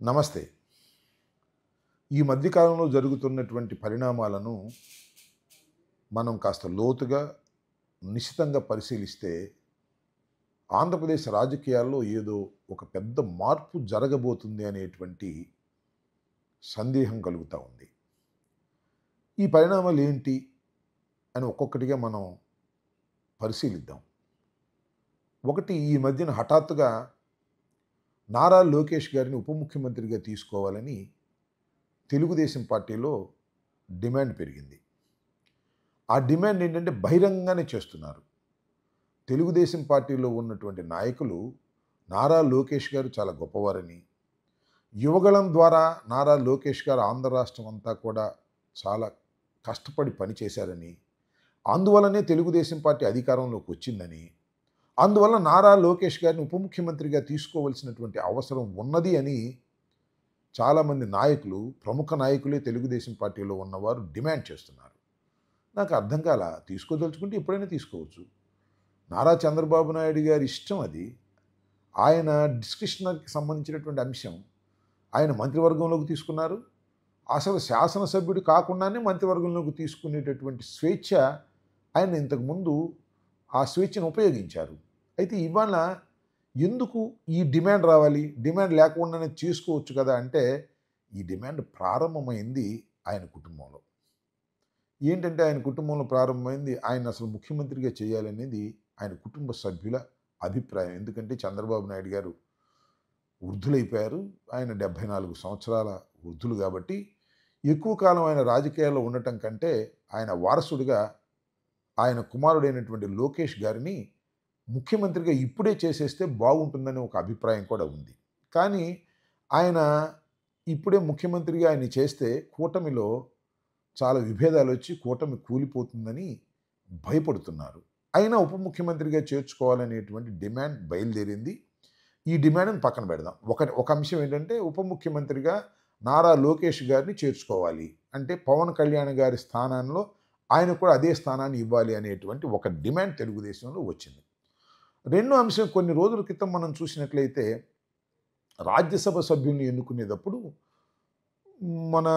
నమస్తే. ఈ మధ్య కాలంలో జరుగుతున్నటువంటి పరిణామాలను మనం కాస్త లోతుగా, నిశితంగా పరిశీలిస్తే ఆంధ్రప్రదేశ్ రాజకీయాల్లో ఏదో ఒక పెద్ద మార్పు జరగబోతుంది అనేటువంటి సందేహం కలుగుతా ఉంది. ఈ పరిణామాలు ఏంటి అని ఒక్కొక్కటిగా మనం పరిశీలిద్దాం. ఒకటి, ఈ మధ్యన హఠాత్తుగా నారా లోకేష్ గారిని ఉప ముఖ్యమంత్రిగా తీసుకోవాలని తెలుగుదేశం పార్టీలో డిమాండ్ పెరిగింది. ఆ డిమాండ్ ఏంటంటే బహిరంగంగానే చేస్తున్నారు. తెలుగుదేశం పార్టీలో ఉన్నటువంటి నాయకులు నారా లోకేష్ గారు చాలా గొప్పవారని, యువగళం ద్వారా నారా లోకేష్ గారు ఆంధ్ర రాష్ట్రం అంతా కూడా చాలా కష్టపడి పనిచేశారని, అందువల్లనే తెలుగుదేశం పార్టీ అధికారంలోకి వచ్చిందని, అందువల్ల నారా లోకేష్ గారిని ఉప ముఖ్యమంత్రిగా తీసుకోవాల్సినటువంటి అవసరం ఉన్నది అని చాలామంది నాయకులు, ప్రముఖ నాయకులే తెలుగుదేశం పార్టీలో ఉన్నవారు డిమాండ్ చేస్తున్నారు. నాకు అర్థం కాల. తీసుకోదలుచుకుంటే ఎప్పుడైనా తీసుకోవచ్చు. నారా చంద్రబాబు నాయుడు గారి ఇష్టం అది. ఆయన డిస్కషన్కి సంబంధించినటువంటి అంశం. ఆయన మంత్రివర్గంలోకి తీసుకున్నారు. అసలు శాసనసభ్యుడు కాకుండానే మంత్రివర్గంలోకి తీసుకునేటటువంటి స్వేచ్ఛ ఆయన ఇంతకుముందు ఆ స్వేచ్ఛను ఉపయోగించారు. అయితే ఇవాళ ఎందుకు ఈ డిమాండ్ రావాలి? డిమాండ్ లేకుండానే చేసుకోవచ్చు కదా అంటే, ఈ డిమాండ్ ప్రారంభమైంది ఆయన కుటుంబంలో. ఏంటంటే ఆయన కుటుంబంలో ప్రారంభమైంది, ఆయన అసలు ముఖ్యమంత్రిగా చేయాలనేది ఆయన కుటుంబ సభ్యుల అభిప్రాయం. ఎందుకంటే చంద్రబాబు నాయుడు గారు వృద్ధులైపోయారు. ఆయన 74 సంవత్సరాల వృద్ధులు కాబట్టి ఎక్కువ కాలం ఆయన రాజకీయాల్లో ఉండటం కంటే ఆయన వారసుడిగా ఆయన కుమారుడైనటువంటి లోకేష్ గారిని ముఖ్యమంత్రిగా ఇప్పుడే చేసేస్తే బాగుంటుందని ఒక అభిప్రాయం కూడా ఉంది. కానీ ఆయన ఇప్పుడే ముఖ్యమంత్రిగా ఆయన్ని చేస్తే కూటమిలో చాలా విభేదాలు వచ్చి కూటమి కూలిపోతుందని భయపడుతున్నారు. అయినా ఉప ముఖ్యమంత్రిగా చేర్చుకోవాలనేటువంటి డిమాండ్ బయలుదేరింది. ఈ డిమాండ్ని పక్కన పెడదాం. ఒక అంశం ఏంటంటే ఉప ముఖ్యమంత్రిగా నారా లోకేష్ గారిని చేర్చుకోవాలి. అంటే పవన్ కళ్యాణ్ గారి స్థానంలో ఆయనకు కూడా అదే స్థానాన్ని ఇవ్వాలి అనేటువంటి ఒక డిమాండ్ తెలుగుదేశంలో వచ్చింది. రెండో అంశం, కొన్ని రోజుల క్రితం మనం చూసినట్లయితే రాజ్యసభ సభ్యుల్ని ఎన్నుకునేటప్పుడు మన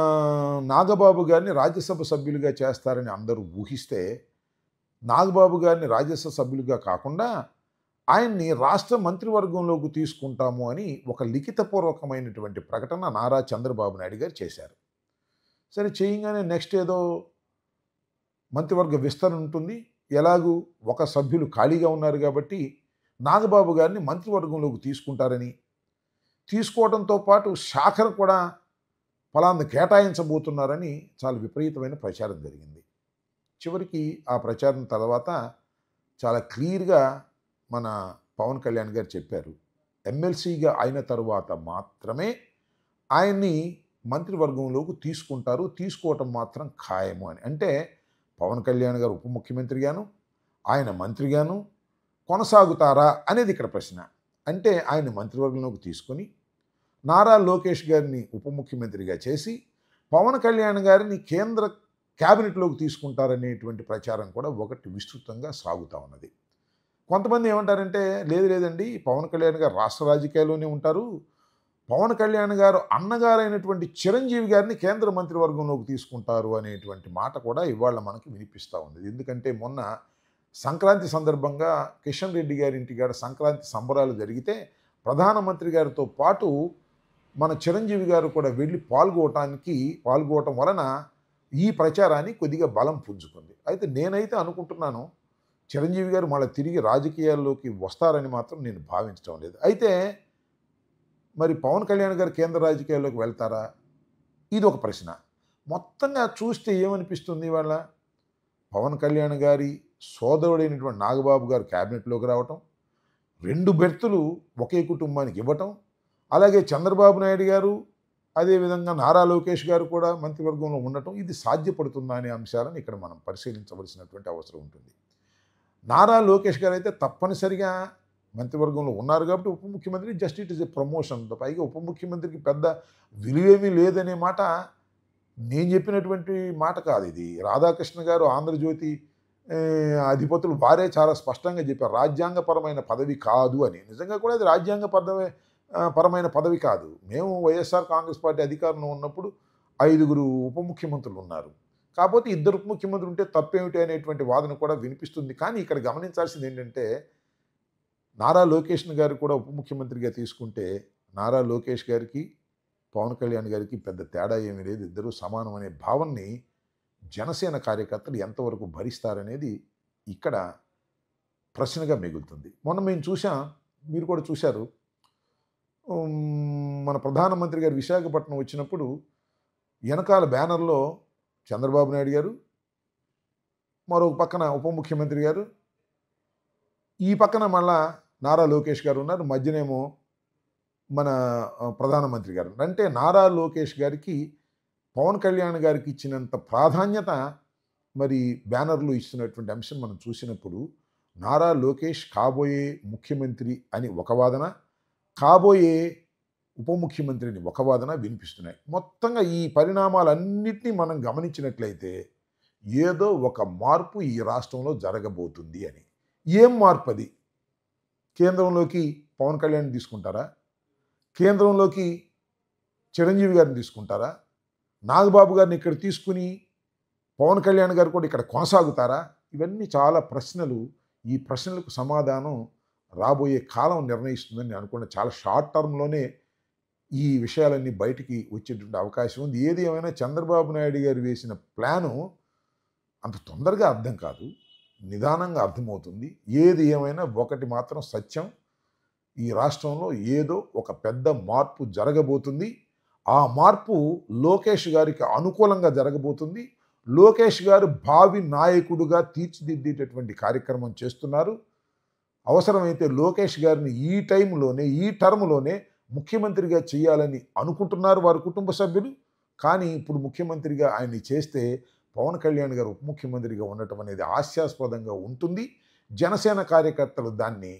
నాగబాబు గారిని రాజ్యసభ సభ్యులుగా చేస్తారని అందరూ ఊహిస్తే, నాగబాబు గారిని రాజ్యసభ సభ్యులుగా కాకుండా ఆయన్ని రాష్ట్ర మంత్రివర్గంలోకి తీసుకుంటాము అని ఒక లిఖితపూర్వకమైనటువంటి ప్రకటన నారా చంద్రబాబు నాయుడు గారు చేశారు. సరే, చేయగానే నెక్స్ట్ ఏదో మంత్రివర్గ విస్తరణ ఉంటుంది. ఎలాగూ ఒక సభ్యులు ఖాళీగా ఉన్నారు కాబట్టి నాగబాబు గారిని మంత్రివర్గంలోకి తీసుకుంటారని, తీసుకోవడంతో పాటు శాఖను కూడా ఫలాన్ని కేటాయించబోతున్నారని చాలా విపరీతమైన ప్రచారం జరిగింది. చివరికి ఆ ప్రచారం తర్వాత చాలా క్లియర్గా మన పవన్ కళ్యాణ్ గారు చెప్పారు, ఎమ్మెల్సీగా అయిన తరువాత మాత్రమే ఆయన్ని మంత్రివర్గంలోకి తీసుకుంటారు, తీసుకోవటం మాత్రం ఖాయము అని. అంటే పవన్ కళ్యాణ్ గారు ఉప ముఖ్యమంత్రిగాను, ఆయన మంత్రిగాను కొనసాగుతారా అనేది ఇక్కడ ప్రశ్న. అంటే ఆయన మంత్రివర్గంలోకి తీసుకొని నారా లోకేష్ గారిని ఉప ముఖ్యమంత్రిగా చేసి పవన్ కళ్యాణ్ గారిని కేంద్ర క్యాబినెట్లోకి తీసుకుంటారనేటువంటి ప్రచారం కూడా ఒకటి విస్తృతంగా సాగుతూ ఉన్నది. కొంతమంది ఏమంటారంటే, లేదండి, పవన్ కళ్యాణ్ గారు రాష్ట్ర రాజకీయాల్లోనే ఉంటారు, పవన్ కళ్యాణ్ గారు అన్నగారైనటువంటి చిరంజీవి గారిని కేంద్ర మంత్రివర్గంలోకి తీసుకుంటారు అనేటువంటి మాట కూడా ఇవాళ మనకి వినిపిస్తూ ఉంది. ఎందుకంటే మొన్న సంక్రాంతి సందర్భంగా కిషన్ రెడ్డి గారి ఇంటికాడ సంక్రాంతి సంబరాలు జరిగితే ప్రధానమంత్రి గారితో పాటు మన చిరంజీవి గారు కూడా వెళ్ళి పాల్గొవటం వలన ఈ ప్రచారాన్ని కొద్దిగా బలం పుంజుకుంది. అయితే నేనైతే అనుకుంటున్నాను, చిరంజీవి గారు మళ్ళీ తిరిగి రాజకీయాల్లోకి వస్తారని మాత్రం నేను భావించడం లేదు. అయితే మరి పవన్ కళ్యాణ్ గారు కేంద్ర రాజకీయాల్లోకి వెళ్తారా? ఇది ఒక ప్రశ్న. మొత్తంగా చూస్తే ఏమనిపిస్తుంది ఇవాళ, పవన్ కళ్యాణ్ గారి సోదరుడైనటువంటి నాగబాబు గారు క్యాబినెట్లోకి రావటం, 2 బెర్తులు ఒకే కుటుంబానికి ఇవ్వటం, అలాగే చంద్రబాబు నాయుడు గారు అదేవిధంగా నారా లోకేష్ గారు కూడా మంత్రివర్గంలో ఉండటం, ఇది సాధ్యపడుతుందా అనే అంశాలను ఇక్కడ మనం పరిశీలించవలసినటువంటి అవసరం ఉంటుంది. నారా లోకేష్ గారు అయితే తప్పనిసరిగా మంత్రివర్గంలో ఉన్నారు కాబట్టి ఉప ముఖ్యమంత్రి just it is a promotion. పైగా ఉప ముఖ్యమంత్రికి పెద్ద విలువేమీ లేదనే మాట నేను చెప్పినటువంటి మాట కాదు ఇది. రాధాకృష్ణ గారు ఆంధ్రజ్యోతి అధిపతులు వారే చాలా స్పష్టంగా చెప్పారు, రాజ్యాంగపరమైన పదవి కాదు అని. నిజంగా కూడా అది రాజ్యాంగ పరమైన పదవి కాదు. మేము వైఎస్ఆర్ కాంగ్రెస్ పార్టీ అధికారంలో ఉన్నప్పుడు 5గురు ఉప ముఖ్యమంత్రులు ఉన్నారు. కాపోతే ఇద్దరు ఉప ముఖ్యమంత్రులు ఉంటే తప్పేమిటి అనేటువంటి వాదన కూడా వినిపిస్తుంది. కానీ ఇక్కడ గమనించాల్సింది ఏంటంటే, నారా లోకేష్‌ని గారు కూడా ఉప ముఖ్యమంత్రిగా తీసుకుంటే, నారా లోకేష్ గారికి, పవన్ కళ్యాణ్ గారికి పెద్ద తేడా ఏమీ లేదు. ఇద్దరూ సమానం అనే భావనని జనసేన కార్యకర్తలు ఎంతవరకు భరిస్తారనేది ఇక్కడ ప్రశ్నగా మిగులుతుంది. మొన్న మేము చూసాం, మీరు కూడా చూశారు. మన ప్రధానమంత్రి గారు విశాఖపట్నం వచ్చినప్పుడు వెనకాల బ్యానర్‌లో చంద్రబాబు నాయుడు గారు, మరో పక్కన ఉప ముఖ్యమంత్రి గారు, ఈ పక్కన మళ్ళా నారా లోకేష్ గారు ఉన్నారు. మధ్యనేమో మన ప్రధానమంత్రి గారు. అంటే నారా లోకేష్ గారికి, పవన్ కళ్యాణ్ గారికి ఇచ్చినంత ప్రాధాన్యత మరి బ్యానర్‌లు ఇస్తున్నటువంటి అంశం మనం చూసినప్పుడు, నారా లోకేష్ కాబోయే ముఖ్యమంత్రి అని ఒక వాదన, కాబోయే ఉప ముఖ్యమంత్రిని ఒక వాదన వినిపిస్తున్నాయి. మొత్తంగా ఈ పరిణామాలన్నిటినీ మనం గమనించినట్లయితే ఏదో ఒక మార్పు ఈ రాష్ట్రంలో జరగబోతుంది అని. ఏం మార్పు అది? కేంద్రంలోకి పవన్ కళ్యాణ్ తీసుకుంటారా? కేంద్రంలోకి చిరంజీవి గారిని తీసుకుంటారా? నాగబాబు గారిని ఇక్కడ తీసుకుని పవన్ కళ్యాణ్ గారు కూడా ఇక్కడ కొనసాగుతారా? ఇవన్నీ చాలా ప్రశ్నలు. ఈ ప్రశ్నలకు సమాధానం రాబోయే కాలం నిర్ణయిస్తుందని నేను అనుకున్న. చాలా షార్ట్ టర్మ్‌లోనే ఈ విషయాలన్నీ బయటికి వచ్చేటువంటి అవకాశం ఉంది. ఏది ఏమైనా చంద్రబాబు నాయుడు గారు వేసిన ప్లాను అంత తొందరగా అర్థం కాదు. నిదానంగా అర్థమవుతుంది. ఏది ఏమైనా ఒకటి మాత్రం సత్యం. ఈ రాష్ట్రంలో ఏదో ఒక పెద్ద మార్పు జరగబోతుంది. ఆ మార్పు లోకేష్ గారికి అనుకూలంగా జరగబోతుంది. లోకేష్ గారు భావి నాయకుడుగా తీర్చిదిద్దేటటువంటి కార్యక్రమం చేస్తున్నారు. అవసరమైతే లోకేష్ గారిని ఈ టైంలోనే, ఈ టర్మ్‌లోనే ముఖ్యమంత్రిగా చేయాలని అనుకుంటున్నారు వారి కుటుంబ సభ్యులు. కానీ ఇప్పుడు ముఖ్యమంత్రిగా ఆయన్ని చేస్తే పవన్ కళ్యాణ్ గారు ఉప ముఖ్యమంత్రిగా ఉండటం అనేది హాస్యాస్పదంగా ఉంటుంది. జనసేన కార్యకర్తలు దాన్ని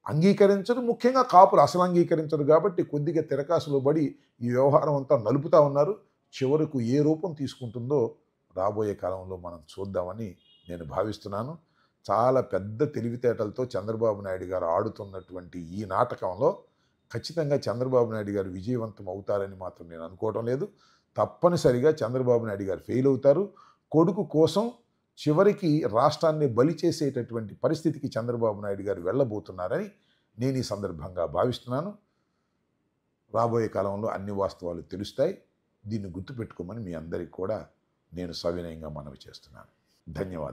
అంగీకరించరు. ముఖ్యంగా కాపులు అసలు అంగీకరించరు కాబట్టి కొద్దిగా తిరకాసులో పడి ఈ వ్యవహారం అంతా నలుపుతా ఉన్నారు. చివరకు ఏ రూపం తీసుకుంటుందో రాబోయే కాలంలో మనం చూద్దామని నేను భావిస్తున్నాను. చాలా పెద్ద తెలివితేటలతో చంద్రబాబు నాయుడు గారు ఆడుతున్నటువంటి ఈ నాటకంలో ఖచ్చితంగా చంద్రబాబు నాయుడు గారు విజయవంతం అవుతారని మాత్రం నేను అనుకోవడం లేదు. తప్పనిసరిగా చంద్రబాబు నాయుడు గారు ఫెయిల్ అవుతారు. కొడుకు కోసం చివరికి రాష్ట్రాన్ని బలి చేసేటటువంటి పరిస్థితికి చంద్రబాబు నాయుడు గారు వెళ్ళబోతున్నారని నేను ఈ సందర్భంగా భావిస్తున్నాను. రాబోయే కాలంలో అన్ని వాస్తవాలు తెలుస్తాయి. దీన్ని గుర్తుపెట్టుకోమని మీ అందరికీ కూడా నేను సవినయంగా మనవి చేస్తున్నాను. ధన్యవాదాలు.